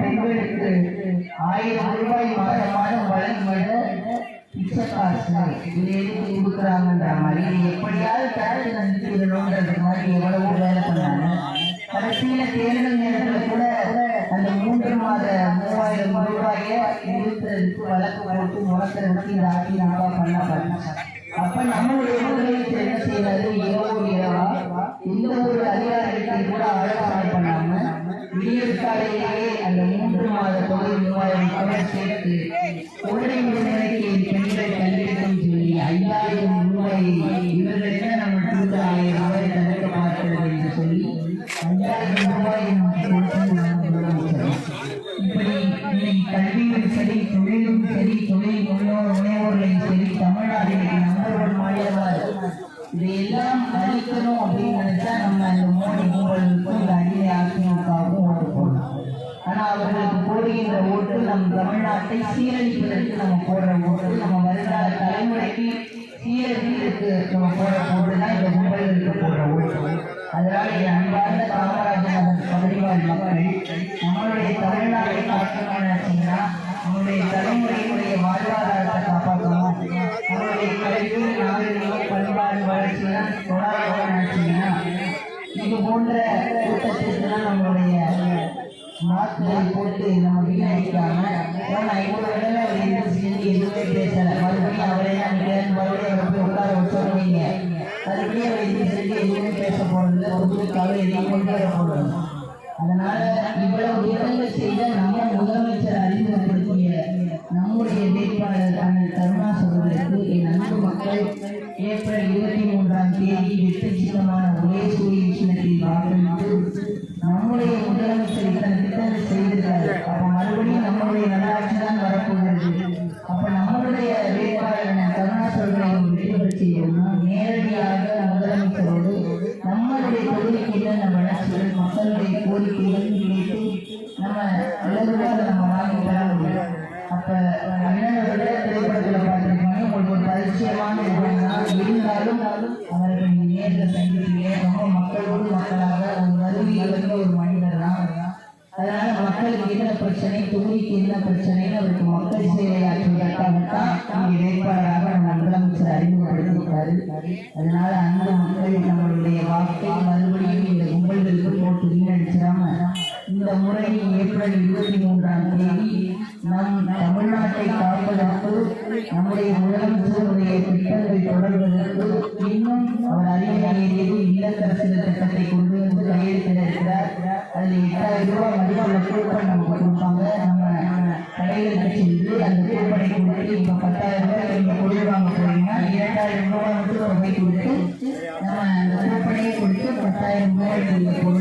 பெண்களுக்கு 1000 ரூபாய் மாதம் மாதம் வழங்கிட பிச்சை காசு இது எதுக்கு கொடுக்குறாங்கன்ற மாதிரி எப்படியாவது கரெக்ட் நிறுத்திடணுன்றது மாதிரி எவ்வளவோ வேலை பண்ணாங்க. கடைசியில தேர்தல் நேரத்தில் கூட அந்த 3 மாத 3000 ரூபாயை நிறுத்துறதுக்கு வழக்கு போட்டு முடக்கிறதுக்கு இந்த ஆட்சி நாளா பண்ண பாருங்க. அப்ப நம்மளுடைய முதலமைச்சர் என்ன செய்யறாரு, இரவா இந்த ஒரு அதிகாரிகளுக்கு கூட ஆலோசனை பண்ணாம விடியற் காலையிலேயே அந்த 3 மாத தொகை 3000 சேர்த்து குழந்தை விடுதலைக்கு பெண்கள் கல்விக்கும் சொல்லி 5000 ரூபாய் இவர்களுக்கு நம்ம 1000 ரூபாய் தடுக்க பார்க்கிறது என்று சொல்லி 5000 ரூபாய் இப்படி இன்னைக்கு கல்வியும் சரி, தொழிலும் சரி, தொழில் முனைவோர்களையும் சரி, தமிழ்நாடு நம்பர் 1 மாநிலமாக இதையெல்லாம் அழிக்கணும் அப்படின்னு நினைச்சா நம்ம இந்த மோடி ஊழலுக்கும் இந்த அடிமை அதிமுகவும் ஓட்டு போடணும். ஆனா அவர்களுக்கு போடுகின்ற ஓட்டு நம் தமிழ்நாட்டை சீரழிப்பதற்கு நம்ம போடுற ஓட்டு, நம்ம வருங்கால தலைமுறைக்கு சீரழிப்பதற்கு நம்ம போடுற ஓட்டு தான் இந்த ஊழலுக்கு போடுற ஓட்டு. அதனால என் அன்பார்ந்த காமராஜர் பகுதிவாழ் மக்கள் நம்மளுடைய தமிழ்நாட்டை காக்கணும்னா நம்முடைய தலைமுறையினுடைய வாழ்வாதாரத்தை காப்பாற்றணும். நம்மளுடைய கல்வி, நாகரிகம், பண்பாடு வளர்ச்சியெல்லாம் தொடரணும்னா இது போன்ற கூட்டத்திற்குலாம் நம்மளுடைய மார்க்குகளை போட்டு நம்ம வீணடிக்காம நான் இவ்வளோ இடத்துல அவர் எதுவும் செஞ்சு எதுவுமே பேசலை, மறுபடியும் அவரே தான் மறுபடியும் அவரை போய் உட்கார வச்சுருவீங்க, மறுபடியும் அவர் எதுவும் செஞ்சு எதுவுமே பேச போகிறது, பொதுக்காக எதையும் கொண்டு வர போகிறது. அதனால இவ்வளவு திட்டங்கள் செய்த நம்ம முதலமைச்சர் அறிமுகப்படுத்திய நம்முடைய வேட்பாளர் அண்ணன் கருணாஸ் அவர்களுக்கு என் அன்பு மக்கள் ஏப்ரல் 23ஆம் தேதி வெற்றி சின்னமான ஒரே சூரிய சின்னத்தில் வாக்களித்து நம்முடைய முதலமைச்சர் இத்தனை திட்டங்கள் செய்திருக்காரு. அப்ப மறுபடியும் நம்மளுடைய நல்லாட்சி தான் வரப்போகிறது. அப்ப நம்மளுடைய வேட்பாளர் கருணாஸ் அவர்களை வெற்றி பெற செய்யணும்னா நேரடியாக முதலமைச்சரோடு நம்மளுடைய தொகுதிக்கு என்னென்ன வளர்ச்சிகள், மக்களுடைய கோரிக்கைகள் கேட்டு நம்ம இலகுவாக நம்ம வாங்கி தர முடியும். அப்ப அண்ணனுடைய திரைப்படத்தில் பார்த்துருக்கீங்க, உங்களுக்கு ஒரு பரிச்சயமான இருந்தாலும் அவர்கள் நேரில் சந்திப்பீங்க. ரொம்ப மக்களோடு மக்களாக ஒரு வருவியில் வந்து ஒரு மனிதர் தான். அதனால மக்களுக்கு என்ன பிரச்சனை, தொகுதிக்கு என்ன பிரச்சனைன்னு அவருக்கு மக்கள் சேவையாற்றுவதற்காகத்தான் இங்கே வேட்பாளராக நம்ம முதலமைச்சர் அறிமுகப்படுத்திருக்காரு. அதனால அந்த மக்கள் நம்மளுடைய வாக்கை மறுபடியும் இந்த கும்பல்களுக்கு போட்டு வீணடிச்சிடாம இந்த முறை ஏப்ரல் 23ஆம் தேதி நம் தமிழ்நாட்டை காப்பதற்கு, நம்முடைய முதலமைச்சருடைய திட்டங்கள் தொடர்வதற்கு இன்னும் அவர் அறிவியல் இல்லத்தரசிகள் திட்டத்தை கொண்டு வந்து கையெழுத்திட இருக்கிறார். அதில் 8000 ரூபாய் மதிப்புள்ள கூப்பன் நமக்கு கொடுப்பாங்க. நம்ம கடைகளுக்கு சென்று அந்த கூப்பனை கொடுத்து இப்போ 10,000 ரூபாய் நீங்கள் பொருள் வாங்க போறீங்கன்னா 2000 ரூபாய் மட்டும் தொகை கொடுத்து நம்ம அந்த கூப்பனையை கொடுத்து 10,000 ரூபாய் பொருள்